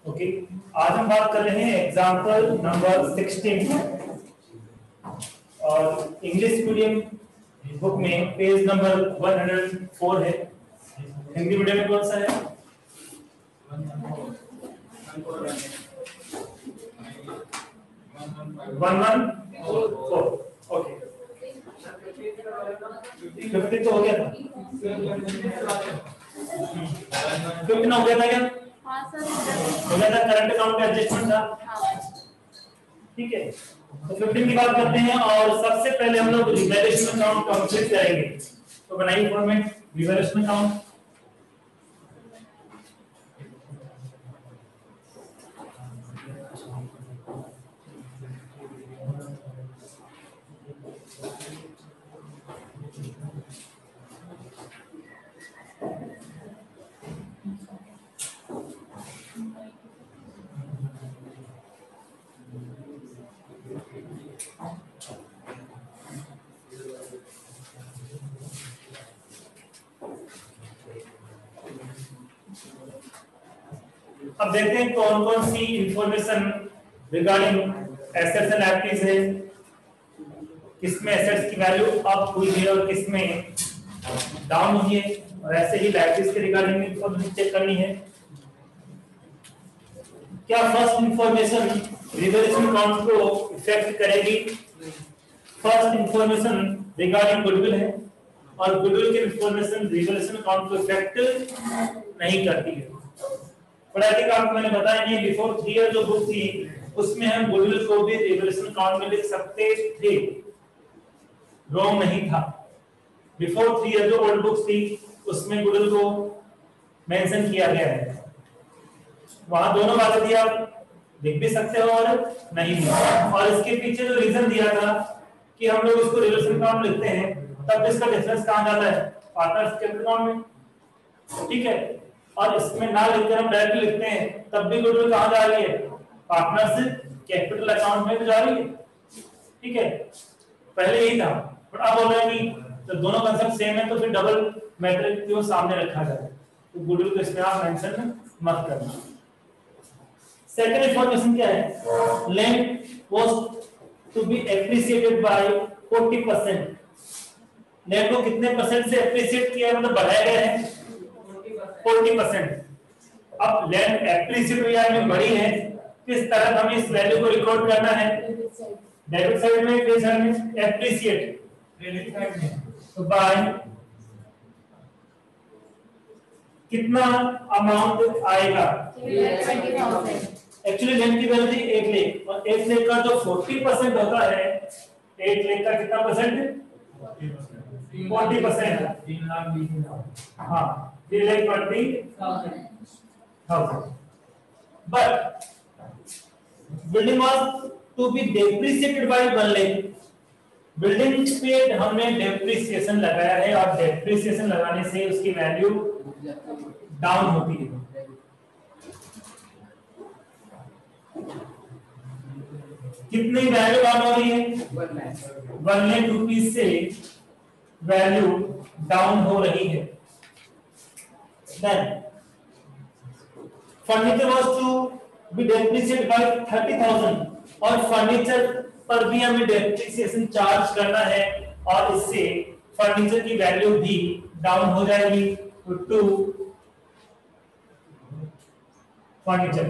Okay, आज हम बात कर रहे हैं एग्जाम्पल नंबर 16 और इंग्लिश मीडियम बुक में पेज नंबर 104 है। हिंदी मीडियम में कौन सा है? 114। ओके, 50 तो हो गया था। 50 हो गया था क्या? हाँ सर, हो गया था। करंट अकाउंट का एडजस्टमेंट था, ठीक है। तो 15 की बात करते हैं और सबसे पहले हम लोग रिवैल्यूएशन अकाउंट कंप्लीट करेंगे। तो बनाइए फॉर्मेट रिवैल्यूएशन अकाउंट। अब देखते हैं कौन कौन सी information regarding assets and liabilities है, किसमें एसेट्स की वैल्यू अप हुई है और किसमें डाउन हुई है, और ऐसे ही लायबिलिटीज के रिगार्डिंग इंफॉर्मेशन चेक करनी है। क्या फर्स्ट इंफॉर्मेशन रिवैल्यूएशन अकाउंट को इफेक्ट करेगी? फर्स्ट इंफॉर्मेशन रिगार्डिंग गुडविल है और गुडविल की इंफॉर्मेशन रिवैल्यूएशन अकाउंट को इफेक्ट नहीं करती है। प्राइवेट अकाउंट मैंने बताया नहीं, बिफोर 3 ईयर जो बुक थी उसमें हम गुडविल को भी रिवैल्यूएशन अकाउंट में लिख सकते थे, रॉन्ग नहीं था। बिफोर 3 ईयर जो ओल्ड बुक्स थी उसमें गुडविल को मेंशन किया गया है, वहां दोनों बातें थी, आप लिख भी सकते हो और नहीं भी। और इसके पीछे जो रीजन दिया था कि हम लोग इसको रिवैल्यूएशन अकाउंट लिखते हैं तब इसका डिफरेंस कहां जाता है? पार्टनर्स कैपिटल अकाउंट में, ठीक है। और इसमें ना लिखकर हम डायरेक्ट लिखते हैं तब भी गुडविल कहां जा रही है? पार्टनर्स कैपिटल अकाउंट में जा रही है, ठीक है। पहले यही था, बट अब बोल रहे हैं कि तो दोनों कांसेप्ट सेम है तो फिर डबल मैट्रिक क्यों सामने रखा जाए, तो गुडविल को इसमें आप मेंशन मत करना। सेकंड इंफॉर्मेशन क्या है? Land was to be appreciated by 40%। Land को कितने परसेंट से एप्रिशिएट किया, मतलब बढ़ाया गया है? 40%। अब लैंड एप्रिशिएट हुई है, बड़ी है, किस तरह हमें इस वैल्यू को रिकॉर्ड करना है? डेबिट साइड में, क्रेडिट साइड में? एप्रिशिएट क्रेडिट साइड में। तो बाय कितना अमाउंट आएगा? 20,000। एक्चुअली लैंड की वैल्यू थी 1 लाख और 1 लाख का जो 40% होता है, 1 लाख का कितना परसेंट? 40%। 3 लाख 20,000। हाँ, 3,20,000। But building was to be depreciated by 1 lakh. Building पे हमने डेप्रिसिएशन लगाया है और डेप्रिसिएशन लगाने से उसकी वैल्यू डाउन होती है। कितनी वैल्यू डाउन हो रही है? 1 लाख रुपीस से वैल्यू डाउन हो रही है। Then furniture was to be depreciated by 30,000 और फर्नीचर पर भी हमें डेप्रिसिएशन चार्ज करना है और इससे फर्नीचर की वैल्यू भी डाउन हो जाएगी। तो टू फर्नीचर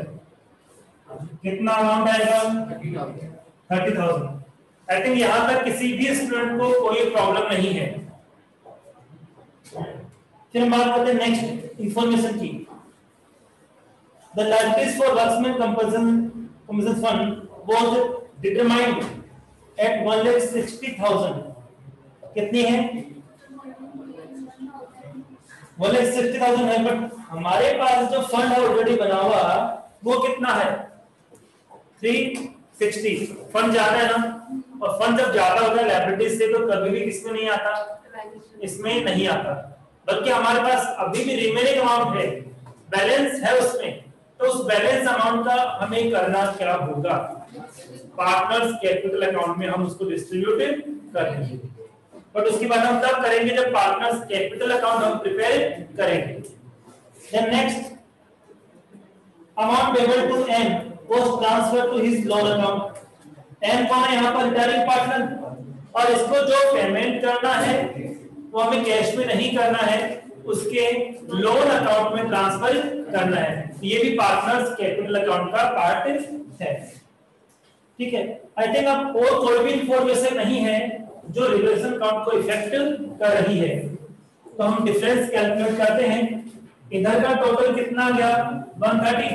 कितना अमाउंट आएगा? 30,000। आई थिंक यहां तक किसी भी स्टूडेंट को कोई प्रॉब्लम नहीं है। फिर हम बात करते हैं नेक्स्ट इंफॉर्मेशन की। The liabilities for workmen compensation fund was determined at 1,60,000। कितनी है? 1,60,000 है, बट हमारे पास जो फंड ऑलरेडी बना हुआ वो कितना है? 360। फंड ज्यादा है ना, और फंड जब ज्यादा होता है लायबिलिटीज से तो कभी भी किसमें नहीं आता? इसमें नहीं आता, बल्कि हमारे पास अभी भी रिमेनिंग अमाउंट है, बैलेंस है उसमें। तो उस बैलेंस अमाउंट का हमें करना क्या होगा? पार्टनर्स कैपिटल अकाउंट में हम उसको डिस्ट्रीब्यूट करेंगे, बट उसके बाद हम तब करेंगे जब पार्टनर्स कैपिटल अकाउंट हम प्रिपेयर करेंगे। Then next amount payable to N was transfer to his loan account. N कौन है यहाँ पर? रिटायरिंग पार्टनर, और इसको जो पेमेंट करना है वो हमें कैश में नहीं करना है, उसके लोन अकाउंट में ट्रांसफर करना है। ये भी पार्टनर्स कैपिटल अकाउंट का पार्ट है। ठीक है, आई थिंक अब और कोई भी इंफॉर्मेशन नहीं है जो रिवैल्यूएशन अकाउंट को इफेक्ट कर रही है, तो हम डिफरेंस कैलकुलेट करते हैं। इधर का टोटल कितना आ गया? 130,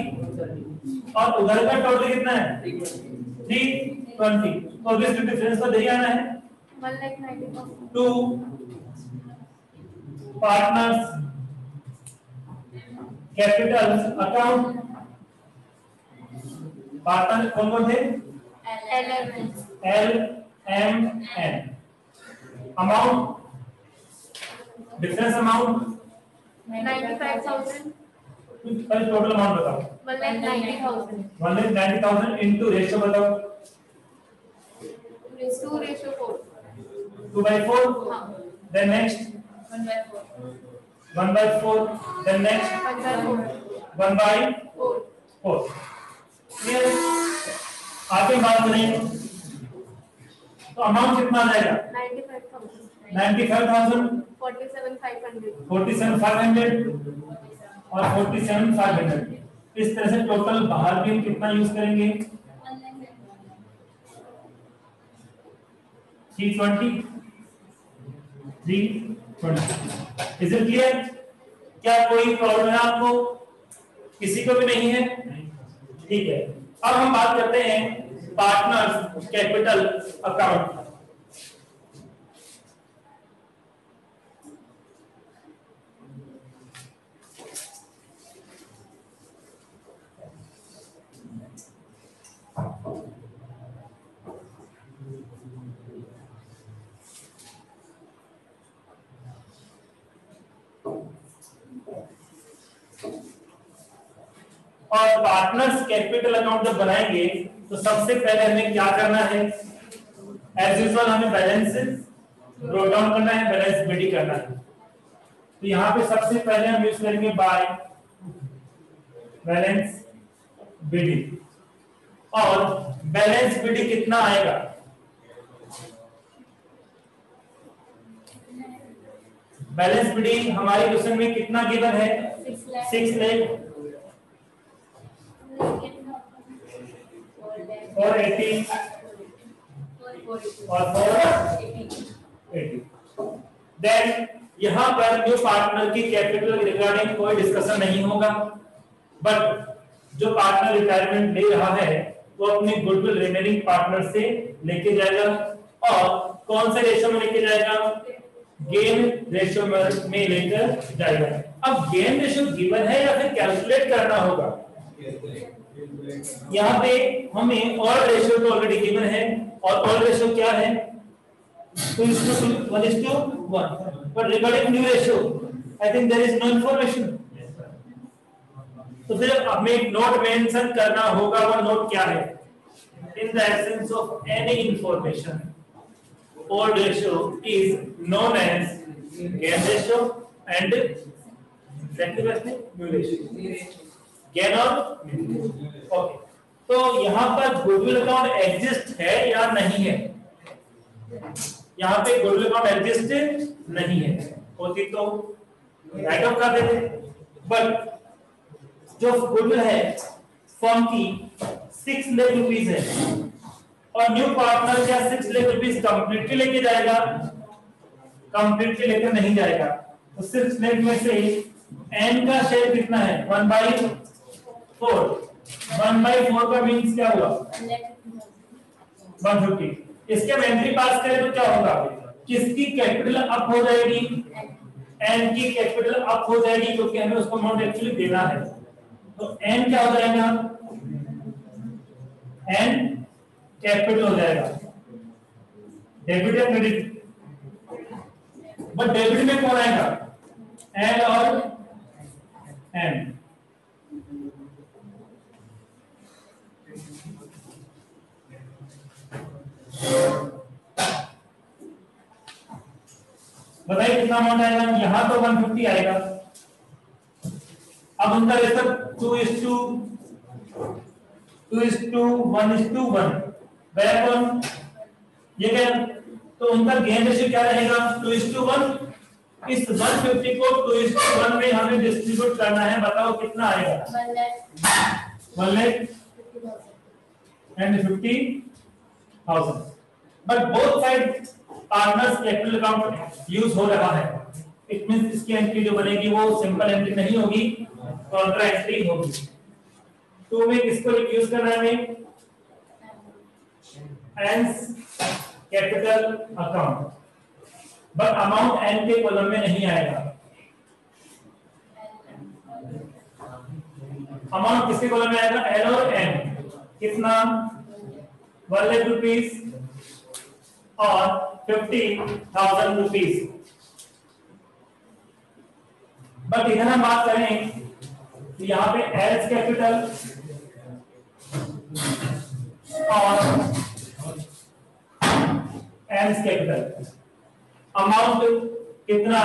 और उधर का टोटल कितना है? 320। तो ऑब्वियसली डिफरेंस तो यही आना है। 1,90,000 to partners capital account, partner कौन कौन थे? L M N. Amount, difference amount 95,000 पहले टोटल अमाउंट बताओ। 1,90,000 1,90,000 इनटू रेशियो बताओ। 2:4 2/4। हाँ then next 1/4 1/4। Then next 1/4 1/4। Clear? आगे बात करें तो अमाउंट कितना आ जाएगा? 95,000 47,500 47,500 और 47,500। इस तरह से टोटल बाहर भी हम कितना यूज करेंगे? 320। Is it clear? क्या कोई प्रॉब्लम है आपको? किसी को भी नहीं है? ठीक है, अब हम बात करते हैं पार्टनर्स कैपिटल अकाउंट। और पार्टनर्स कैपिटल अकाउंट जब बनाएंगे तो सबसे पहले हमें क्या करना है? एज यूजुअल हमें बैलेंस ब्रोक डाउन करना है, बैलेंस बीडी करना है। तो यहाँ पे सबसे पहले हम यूज करेंगे बाय बैलेंस बीडी। और बैलेंस बीडी कितना आएगा? बैलेंस बीडी हमारी क्वेश्चन में कितना गिवन है? 6 लाख 480 और 480। देन यहां पर न्यू पार्टनर की कैपिटल रिगार्डिंग कोई डिस्कशन नहीं होगा, बट जो पार्टनर रिटायरमेंट ले रहा है वो अपने गुडविल रिमेनिंग पार्टनर से लेके जाएगा। और कौन से रेशियो में लेके जाएगा? गेन रेशियो में लेकर जाएगा। अब गेन रेशियो गिवन है या फिर कैलकुलेट करना होगा? यहाँ पे हमें ऑल रेशियो तो ऑलरेडी गिवन है, और ऑल रेशियो क्या है? 2:1 but regarding new ratio I think there is no information. तो फिर हमें एक नोट मेंशन करना होगा। वो नोट क्या है? In the absence of any information old ratio is known as gain ratio and new ratio. Gain और ओके, तो यहाँ पर गुडविल अकाउंट एग्जिस्ट है या नहीं है? यहाँ पे गुडविल अकाउंट एग्जिस्ट नहीं है, होती तो राइट ऑफ कर देते। बट जो गुडविल है फर्म की 6 लाख रुपीस है, और न्यू पार्टनर क्या 6 लाख रुपीस कंप्लीटली लेके जाएगा? कंप्लीटली लेकर नहीं जाएगा। तो 6 लाख में से एन का शेयर कितना है? 1/4। 1/4 का मींस क्या हुआ? 150। इसके हम एंट्री पास करें तो क्या होगा? किसकी कैपिटल अप हो जाएगी? एन की कैपिटल अप हो जाएगी, क्योंकि हमें उसको अमाउंट एक्चुअली देना है। तो एन क्या हो जाएगा? एन कैपिटल हो जाएगा। डेबिट या क्रेडिट? बट डेबिट में कौन आएगा? एन और एन। बताइए कितना अमाउंट आएगा? यहां तो 150 आएगा। अब उनका रेशो 2:1 2:1:1 बैक ऑन ये क्या, तो उनका गेन रेशियो क्या रहेगा 2:1। इस 150 को 2:1 में हमें डिस्ट्रीब्यूट करना है, बताओ कितना आएगा 1,50,000। But both side partners capital account use हो रहा है, इट मींस इसकी एंट्री जो बनेगी वो सिंपल एंट्री नहीं होगी, कॉन्ट्रा एंट्री होगी। तो में किसको यूज करना है, एंस कैपिटल अकाउंट, बट अमाउंट एन के कॉलम में नहीं आएगा। अमाउंट किसके कॉलम में आएगा, एल और एन। कितना 1 लाख रुपीस और 50,000 रुपीस। बट इधर हम बात करें तो यहाँ पे एल्स कैपिटल और एम्स कैपिटल, अमाउंट कितना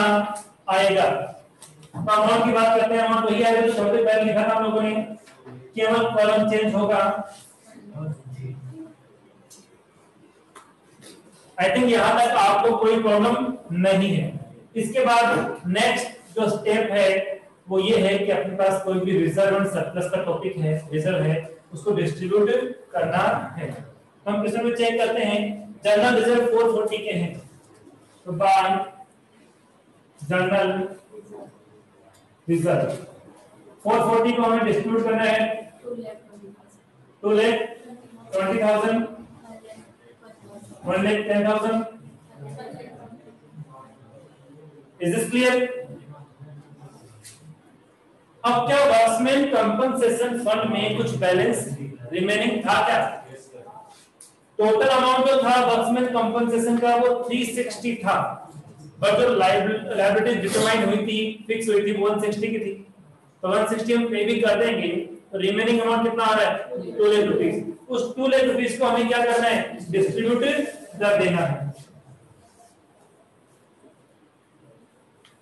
आएगा। तो अमाउंट की बात करते हैं, अमाउंट वही आएगा जो सबसे पहले लिखा था हम लोगों ने, केवल कॉलम चेंज होगा। आई थिंक यहां तक आपको कोई प्रॉब्लम नहीं है। इसके बाद नेक्स्ट जो स्टेप है वो ये है कि अपने पास कोई भी रिजर्व और सरप्लस का टॉपिक है, रिजर्व है, उसको डिस्ट्रीब्यूट करना है। हम किसमें में चेक करते हैं, जनरल रिजर्व 440 के हैं, तो बाय जनरल रिजर्व 440 को हमें डिस्ट्रीब्यूट करना है 2,20,000, 1,10,000। Is this clear? अब क्या वर्कमैन कंपनसेशन फंड में कुछ बैलेंस रिमेनिंग था क्या? टोटल अमाउंट जो था वर्कमैन कंपनसेशन का वो 360 था, बट जो लायबिलिटी डिटरमाइन हुई थी, फिक्स हुई थी, 160 की थी। तो 160 हम पे भी कर देंगे, तो रिमेनिंग अमाउंट कितना आ रहा है 2 लाख रुपीस। उस 2 लाख रुपीस को हमें क्या करना है, डिस्ट्रीब्यूट कर देना है।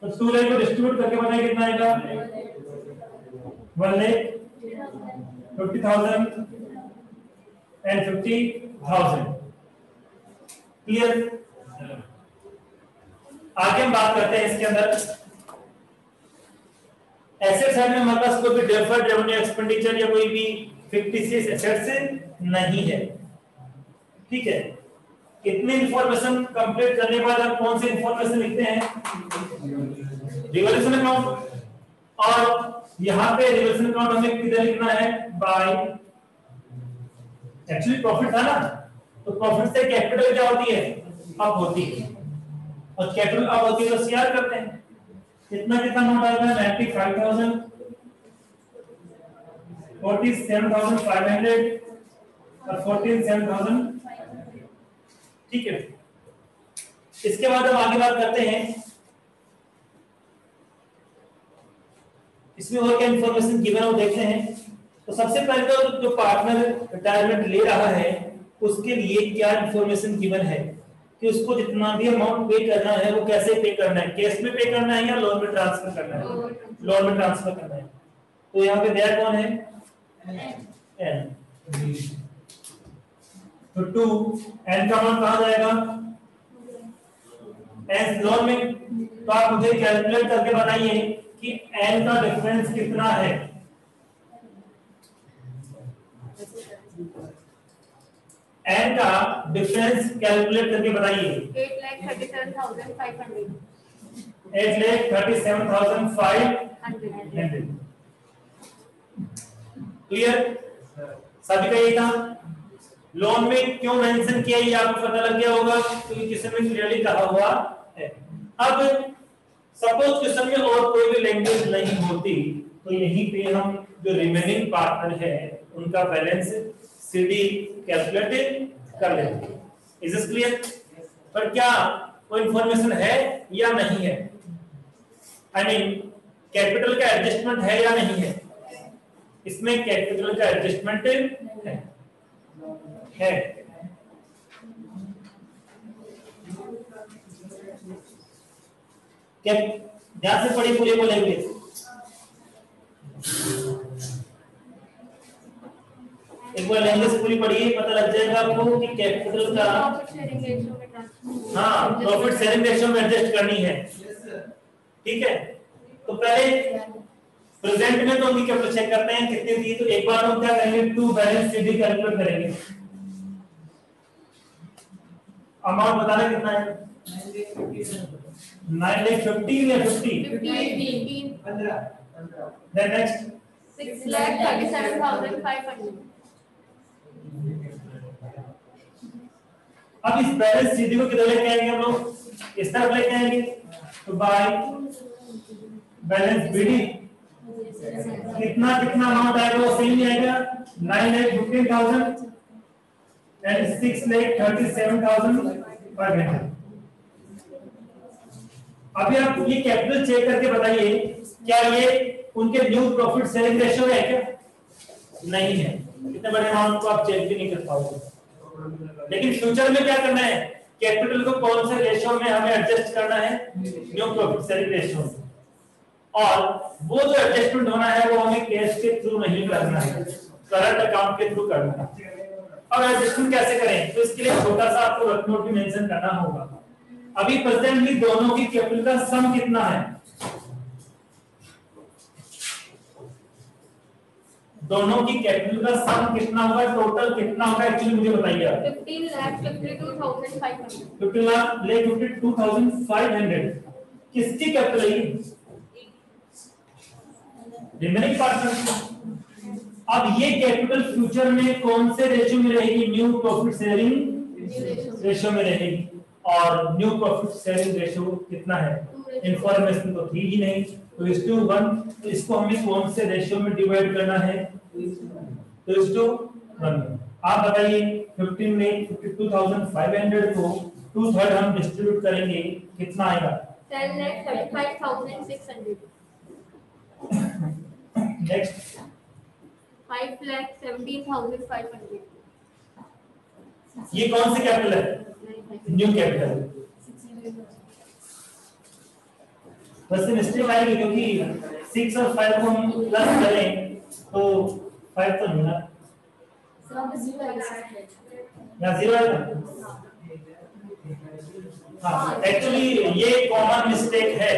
तो 2 लाख को डिस्ट्रीब्यूट करके बताइए कितना आएगा, 1,50,000 and 50,000। क्लियर? आगे हम बात करते हैं इसके अंदर एसेट साइड में हमारे पास कोई भी डेफर्ड रेवेन्यू एक्सपेंडिचर या कोई भी फिक्टिशियस एसेट्स नहीं है। ठीक है, इतनी इंफॉर्मेशन कंप्लीट करने के बाद आप कौन सी इंफॉर्मेशन लिखते हैं, रिवॉल्यूशन अकाउंट। और यहां पे रिवॉल्यूशन अकाउंट हमें किधर लिखना है, बाय, एक्चुअली प्रॉफिट था ना, तो प्रॉफिट से कैपिटल क्या होती है, अप होती है, और कैपिटल अप होती है तो सीआर करते हैं। कितना कितना नोट आएगा, 95,000, 47,500 और 47,000। ठीक है, इसके बाद हम आगे बात करते हैं इसमें और क्या इंफॉर्मेशन गिवन है वो देखते हैं। तो सबसे पहले तो जो पार्टनर रिटायरमेंट ले रहा है उसके लिए क्या इंफॉर्मेशन गिवन है कि उसको जितना भी अमाउंट पे करना है वो कैसे पे करना है, कैश में पे करना है या लोन में ट्रांसफर करना है, लोन में ट्रांसफर करना है। तो यहाँ पे दिया कौन है, एन। तो 2 एन का अमाउंट कहाँ जाएगा, एन लोन में। तो आप मुझे कैलकुलेट करके बताइए कि एन का डिफरेंस कितना है। एन का डिफरेंस कैलकुलेट करके बताइए। 8,37,500। 8,37,500। क्लियर? सभी का यही था। लोन में क्यों मेंशन किया ये आपको पता लग गया होगा क्योंकि किसी में क्लियरली कहा हुआ है। अब सपोज क्वेश्चन में और कोई भी लैंग्वेज नहीं होती तो यहीं पे हम जो रिमेनिंग पार्टनर है उनका बैलेंस सीडी कैलकुलेट कर लेते हैं। Is this clear? पर क्या कोई इंफॉर्मेशन है या नहीं है, आई मीन कैपिटल का एडजस्टमेंट है या नहीं है? इसमें कैपिटल का एडजस्टमेंट है। क्या ध्यान से पढ़िए पूरे बोलेंगे। एक बार लैंग्वेज पूरी पढ़िए, पता लग जाएगा आपको कि कैपिटल का प्रॉफिट शेयरिंग रेशियो में ट्रांसफर। हाँ प्रॉफिट शेयरिंग रेशियो में एडजस्ट करनी है। ठीक है, तो पहले प्रेजेंट में तो उनकी कैपिटल चेक करते हैं कितनी थी, तो एक बार हम क्या करेंगे, टू बैलेंस शीट कैलकुलेट करेंगे। अमाउंट बताना कितना है, 9,15,000 या 50? 15 Then next 6,37,500। अब इस बैलेंस शीट को किधर लेके आएंगे हम लोग, इस तरफ लेके आएंगे, तो बाय बैलेंस बीडी कितना कितना अमाउंट आएगा वो सेम ही आएगा, 9,15,000 and 6,37,500। अभी आप ये कैपिटल चेक करके बताइए क्या ये उनके न्यू प्रॉफिट शेयरिंग रेशियो है क्या? नहीं है, इतने बड़े अमाउंट को आप चेक भी नहीं कर पाओगे। लेकिन फ्यूचर में क्या करना है, कैपिटल को कौन से रेशियो में हमें एडजस्ट करना है, न्यू प्रॉफिट शेयरिंग रेशियो में, और वो जो एडजस्टमेंट होना है वो हमें कैश के थ्रू नहीं करना है, करंट अकाउंट के थ्रू करना है। और एडजस्टमेंट कैसे करें, तो इसके लिए छोटा सा आपको रफ नोट भी मेंशन करना होगा। अभी प्रेजेंटली दोनों की कैपिटल का सम कितना है, दोनों की कैपिटल का सम कितना होगा, टोटल कितना होगा एक्चुअली मुझे बताइए आप। 15,52,500। 15,52,500 किसकी कैपिटल है, रिमेनिंग पार्टनर। अब ये कैपिटल फ्यूचर में कौन से रेशियो में रहेगी, न्यू प्रॉफिट शेयरिंग रेशियो में रहेगी। और न्यू प्रॉफिट शेयरिंग रेशियो कितना है, इंफॉर्मेशन तो थी ही नहीं, तो 1:1, तो इसको हमें कौन से रेशियो में डिवाइड करना है, तो 1:1। आप बताइए 15 में 52,500 को 2/3 हम डिस्ट्रीब्यूट करेंगे, कितना आएगा, 10,35,600। नेक्स्ट 5,17,500। ये कौन सी कैपिटल है, न्यू कैपिटल। बस मिस्टेक आएगी क्योंकि 6 और 5 को हम प्लस करें तो 5 तो नहीं ना, यहाँ 0 है। हाँ एक्चुअली ये कॉमन मिस्टेक है,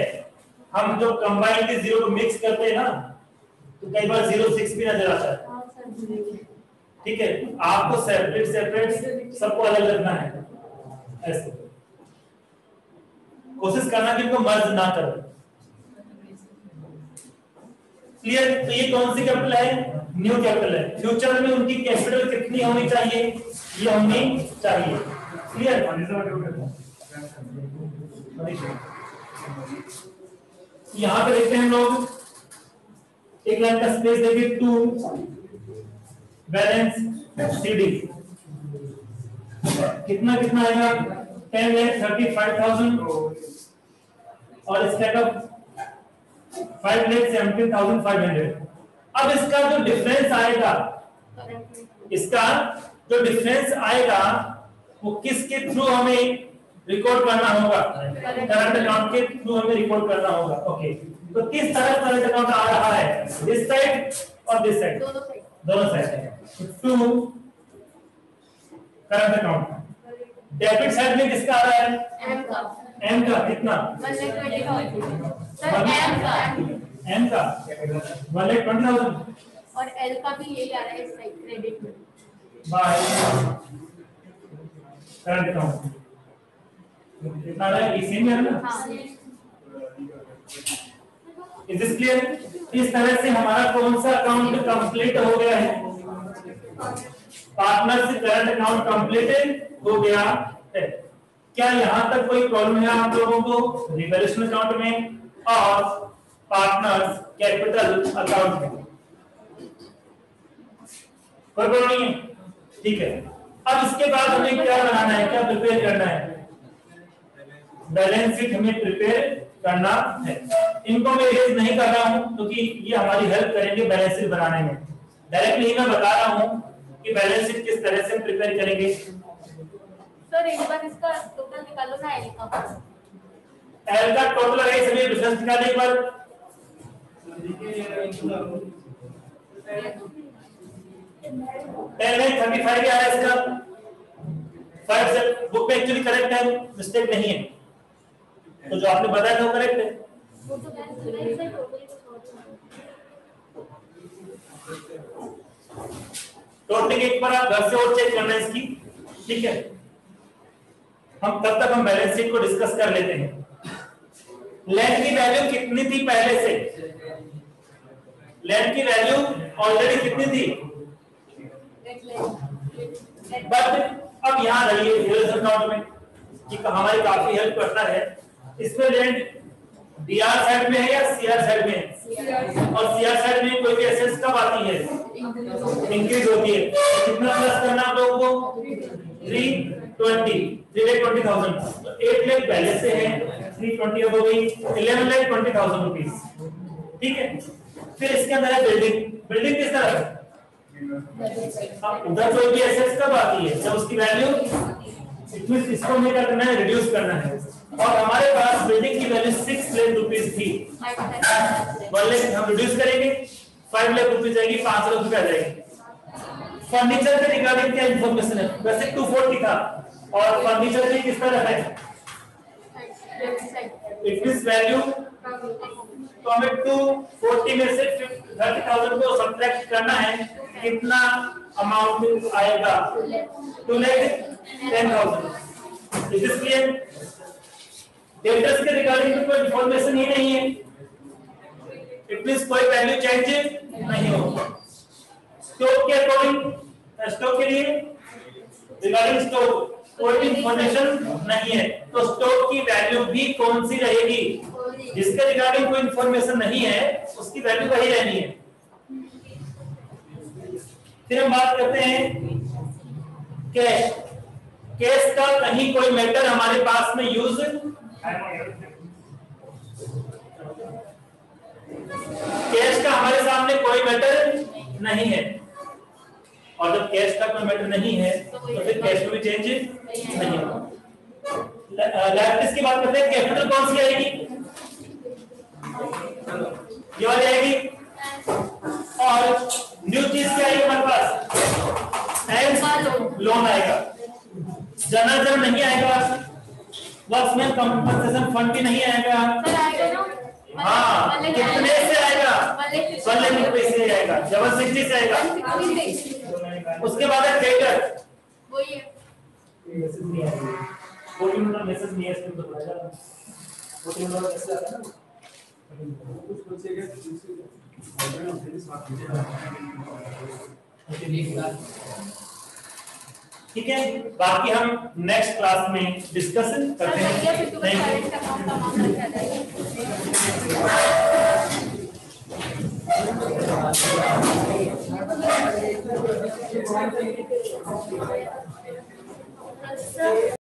हम जो कंबाइन के 0 को मिक्स करते हैं ना, तो कई बार 0,6 भी नजर आता है। ठीक है, आपको सेपरेट सेपरेट सबको अलग रखना है, ऐसे कोशिश करना कि इनको मर्ज ना करो। क्लियर, तो ये कौन सी कैपिटल है, न्यू कैपिटल है। फ्यूचर में उनकी कैपिटल कितनी होनी चाहिए, ये होनी चाहिए। क्लियर, यहां पे देखते हैं हम लोग, एक लाइन का स्पेस देंगे, 2 बैलेंस सीडी कितना कितना आएगा, 10,35,000 और इसका 5,17,500। अब इसका जो डिफरेंस आएगा, इसका जो डिफरेंस आएगा वो किसके थ्रू हमें रिकॉर्ड करना होगा, करंट अकाउंट के थ्रू हमें रिकॉर्ड करना होगा। ओके, तो किस तरह करंट अकाउंट आ रहा है, दिस साइड और दिस साइड, दोनों side. To current account, debit side में किसका आ रहा है, एम का कितना, 1,20,000। सर एम का 1,20,000 और एल का भी यही आ रहा है, इस साइड क्रेडिट में बाय करंट अकाउंट कितना आ रहा है, इसी में है ना। हाँ। इज दिस क्लियर, इस तरह से हमारा कौन सा अकाउंट कंप्लीट हो गया है, पार्टनर से करंट अकाउंट कंप्लीटेड हो गया है। क्या यहां तक कोई प्रॉब्लम है आप लोगों को, रिवैल्यूएशन अकाउंट में और पार्टनर्स कैपिटल अकाउंट में कोई प्रॉब्लम नहीं है, ठीक है। अब इसके बाद हमें क्या बनाना है, क्या प्रिपेयर करना है, बैलेंस शीट हमें प्रिपेयर करना है। इनको मैं रेज नहीं कर रहा हूं क्योंकि ये हमारी हेल्प करेंगे बैलेंस शीट बनाने में। डायरेक्टली मैं बता रहा हूं कि बैलेंस शीट किस तरह से प्रिपेयर करेंगे। सर एक बार इसका टोटल निकालो ना, एल का। एल का टोटल है, सभी डिफरेंस निकालने के बाद 10 में 35 आ रहा है इसका 5 से बुक में एक्चुअली करेक्ट है, मिस्टेक नहीं है, तो जो आपने बताया था वो करेक्ट है। वो तो मैंने सुना ही सर टोटल टोटलिंग एक बार आप घर से और चेक करना है इसकी, ठीक है। हम तब तक हम बैलेंस शीट को डिस्कस कर लेते हैं। लैंड की वैल्यू कितनी थी पहले से? लैंड की वैल्यू ऑलरेडी कितनी थी? बट अब यहाँ रहिए रिजर्वेशन अकाउंट में कि हमारी काफी हेल्प करता है। इसमें लैंड डीआर साइड में है या सीआर साइड में है? और सीआर साइड में कोई भी एसेट्स कब आती है? इंक्रीज होती है। तो कितना प्लस करना आप लोगों को? 3,20,000। तो 8 लाख पहले से है, 320 अब हो गई 11,20,000 रुपीस, ठीक है। फिर इसके अंदर है बिल्डिंग। बिल्डिंग किस तरह है? उधर कोई भी एसेट्स कब आती है? जब उसकी वैल्यू इसको हमें क्या करना है? रिड्यूस करना है। और हमारे पास बिल्डिंग की वैल्यू 6 लाख रुपीस थी, 1 लाख हम रिड्यूस करेंगे, 5 लाख रुपीस जाएगी, 5 लाख रुपए आ जाएगी। फर्नीचर के रिगार्डिंग क्या इंफॉर्मेशन है? वैसे 240 था और फर्नीचर की किस तरह है? इट इज वैल्यू, तो हमें 240 में से 30,000 को सब्ट्रैक्ट करना है, कितना अमाउंट आएगा? 2,10,000। Is this clear? डेटर्स के रिगार्डिंग कोई इंफॉर्मेशन ही नहीं है, इट मींस कोई वैल्यू चेंज नहीं होगा। स्टॉक के अकॉर्डिंग, स्टॉक के लिए रिगार्डिंग स्टॉक कोई भी इंफॉर्मेशन नहीं है, तो स्टॉक की वैल्यू भी कौन सी रहेगी? जिसके रिगार्डिंग कोई इंफॉर्मेशन नहीं है उसकी वैल्यू वही रहनी है। फिर हम बात करते हैं कैश। कैश का कहीं कोई मैटर हमारे पास में यूज, कैश का हमारे सामने कोई मैटर नहीं है, और जब कैश का कोई मैटर नहीं है तो फिर कैश में भी चेंज नहीं होगा। लायबिलिटीज की बात करते हैं, कैपिटल कौन सी आएगी? ये वाली आएगी। और न्यू चीज क्या आएगी हमारे पास? लोन आएगा। जनरल जब नहीं आएगा, वर्कमैन कंपनसेशन फंड भी नहीं आएगा। हाँ, कितने से आएगा? 1 लाख रुपए से आएगा, 60 से आएगा। उसके बाद है क्रेडिटर, वही है। मैसेज नहीं आएगा, 14 नंबर मैसेज नहीं है, इसमें तो बताएगा 14 नंबर मैसेज आता है ना, ठीक है। बाकी हम नेक्स्ट क्लास में डिस्कस करते हैं। Thank you.